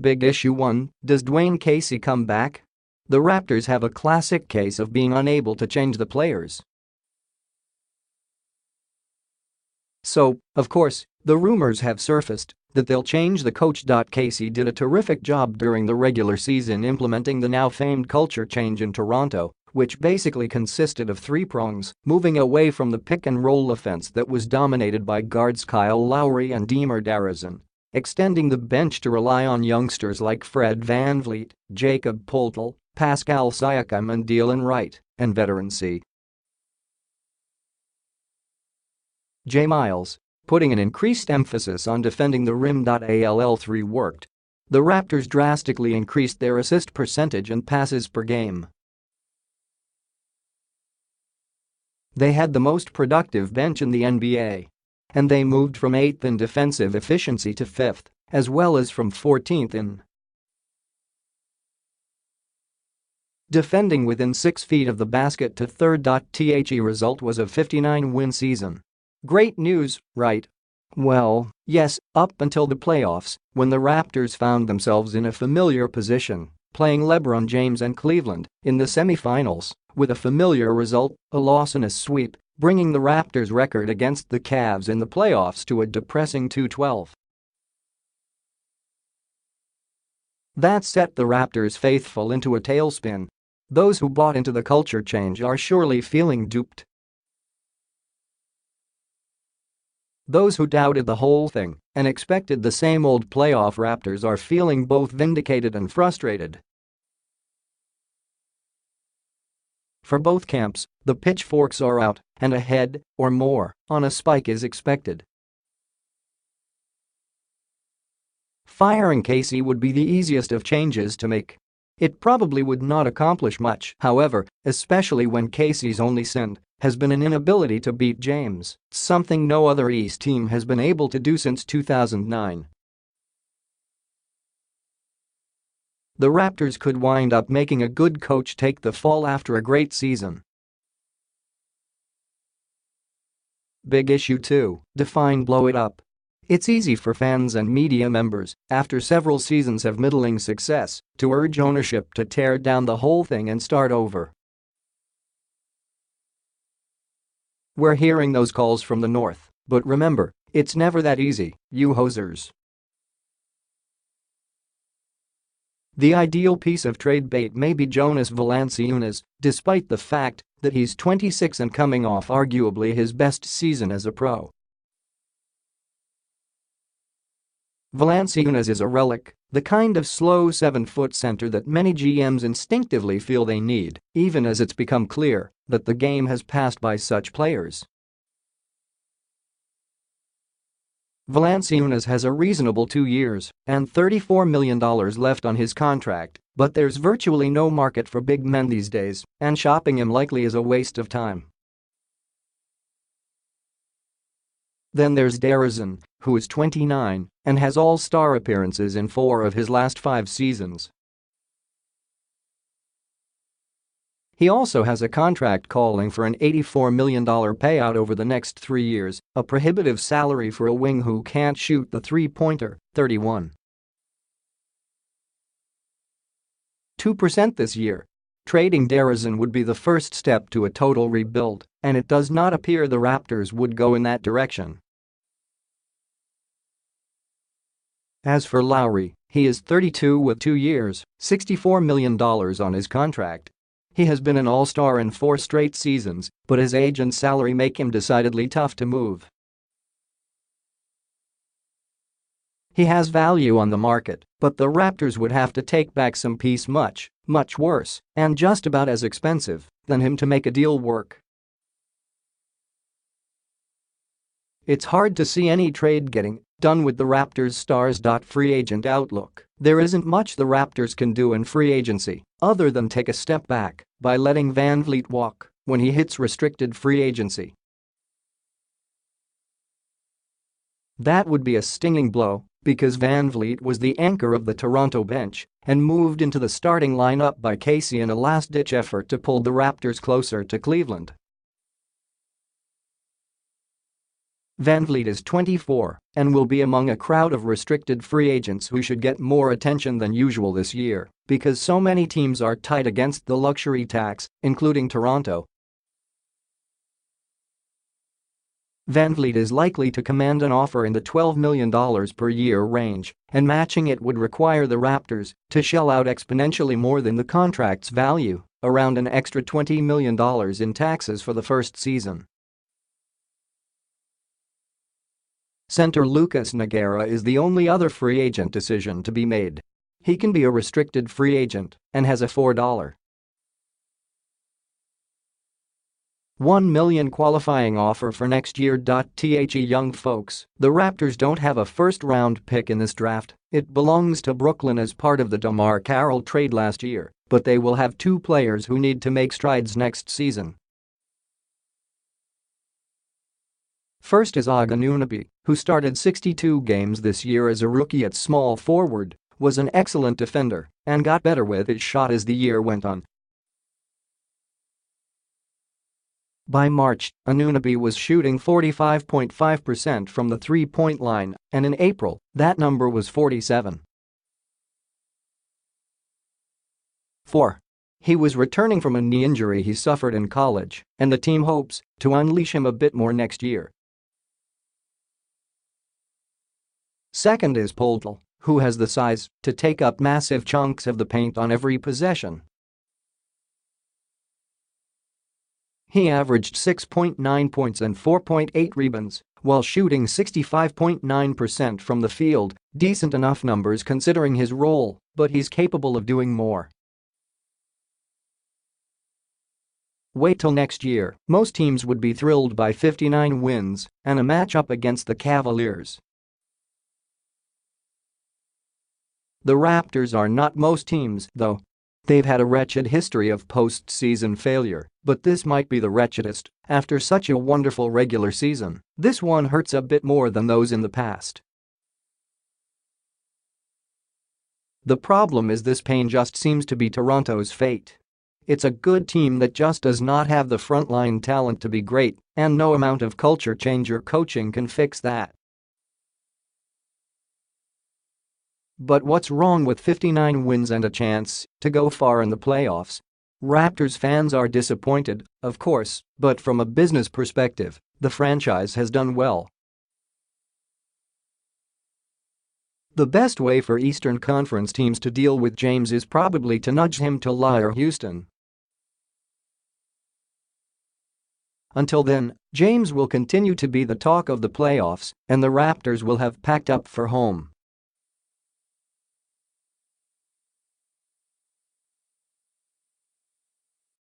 Big Issue 1, does Dwane Casey come back? The Raptors have a classic case of being unable to change the players. So, of course, the rumors have surfaced that they'll change the coach. Casey did a terrific job during the regular season implementing the now famed culture change in Toronto, which basically consisted of three prongs, moving away from the pick-and-roll offense that was dominated by guards Kyle Lowry and DeMar DeRozan, extending the bench to rely on youngsters like Fred VanVleet, Jakob Poeltl, Pascal Siakam and Delon Wright, and veteran C. J. Miles, putting an increased emphasis on defending the rim. ALL3 worked. The Raptors drastically increased their assist percentage and passes per game. They had the most productive bench in the NBA. And they moved from 8th in defensive efficiency to 5th, as well as from 14th in defending within 6 feet of the basket to 3rd. The result was a 59-win season. Great news, right? Well, yes, up until the playoffs, when the Raptors found themselves in a familiar position, playing LeBron James and Cleveland in the semifinals, with a familiar result, a loss and a sweep, bringing the Raptors' record against the Cavs in the playoffs to a depressing 2-12. That set the Raptors faithful into a tailspin. Those who bought into the culture change are surely feeling duped. Those who doubted the whole thing and expected the same old playoff Raptors are feeling both vindicated and frustrated. For both camps, the pitchforks are out, and a head, or more, on a spike is expected. Firing Casey would be the easiest of changes to make. It probably would not accomplish much, however, especially when Casey's only sin has been an inability to beat James, something no other East team has been able to do since 2009. The Raptors could wind up making a good coach take the fall after a great season. Big Issue 2, define blow it up. It's easy for fans and media members, after several seasons of middling success, to urge ownership to tear down the whole thing and start over. We're hearing those calls from the north, but remember, it's never that easy, you hosers. The ideal piece of trade bait may be Jonas Valanciunas, despite the fact that he's 26 and coming off arguably his best season as a pro. Valanciunas is a relic, the kind of slow 7-foot center that many GMs instinctively feel they need, even as it's become clear that the game has passed by such players. Valanciunas has a reasonable 2 years and $34 million left on his contract, but there's virtually no market for big men these days, and shopping him likely is a waste of time. Then there's DeRozan, who is 29 and has all-star appearances in 4 of his last 5 seasons. He also has a contract calling for an $84 million payout over the next 3 years, a prohibitive salary for a wing who can't shoot the three-pointer, 31%. 2% this year. Trading DeRozan would be the first step to a total rebuild, and it does not appear the Raptors would go in that direction. As for Lowry, he is 32 with 2 years, $64 million on his contract. He has been an all-star in 4 straight seasons, but his age and salary make him decidedly tough to move. He has value on the market, but the Raptors would have to take back some piece much worse, and just about as expensive, than him to make a deal work. It's hard to see any trade getting done with the Raptors' stars. Free agent outlook. There isn't much the Raptors can do in free agency, other than take a step back by letting VanVleet walk when he hits restricted free agency. That would be a stinging blow, because VanVleet was the anchor of the Toronto bench and moved into the starting lineup by Casey in a last-ditch effort to pull the Raptors closer to Cleveland. VanVleet is 24 and will be among a crowd of restricted free agents who should get more attention than usual this year because so many teams are tight against the luxury tax, including Toronto. VanVleet is likely to command an offer in the $12 million per year range, and matching it would require the Raptors to shell out exponentially more than the contract's value, around an extra $20 million in taxes for the first season. Center Lucas Nogueira is the only other free agent decision to be made. He can be a restricted free agent and has a $4.1 million qualifying offer for next year. The young folks, the Raptors don't have a first-round pick in this draft. It belongs to Brooklyn as part of the DeMar trade last year, but they will have two players who need to make strides next season. First is Anunoby, who started 62 games this year as a rookie at small forward, was an excellent defender, and got better with his shot as the year went on. By March, Anunoby was shooting 45.5% from the three-point line, and in April, that number was 47.4. He was returning from a knee injury he suffered in college, and the team hopes to unleash him a bit more next year. Second is Poeltl, who has the size to take up massive chunks of the paint on every possession. He averaged 6.9 points and 4.8 rebounds while shooting 65.9% from the field, decent enough numbers considering his role, but he's capable of doing more. Wait till next year, most teams would be thrilled by 59 wins and a matchup against the Cavaliers. The Raptors are not most teams, though. They've had a wretched history of postseason failure, but this might be the wretchedest after such a wonderful regular season. This one hurts a bit more than those in the past. The problem is this pain just seems to be Toronto's fate. It's a good team that just does not have the frontline talent to be great, and no amount of culture change or coaching can fix that. But what's wrong with 59 wins and a chance to go far in the playoffs? Raptors fans are disappointed, of course, but from a business perspective, the franchise has done well. The best way for Eastern Conference teams to deal with James is probably to nudge him to LA or Houston. Until then, James will continue to be the talk of the playoffs, and the Raptors will have packed up for home.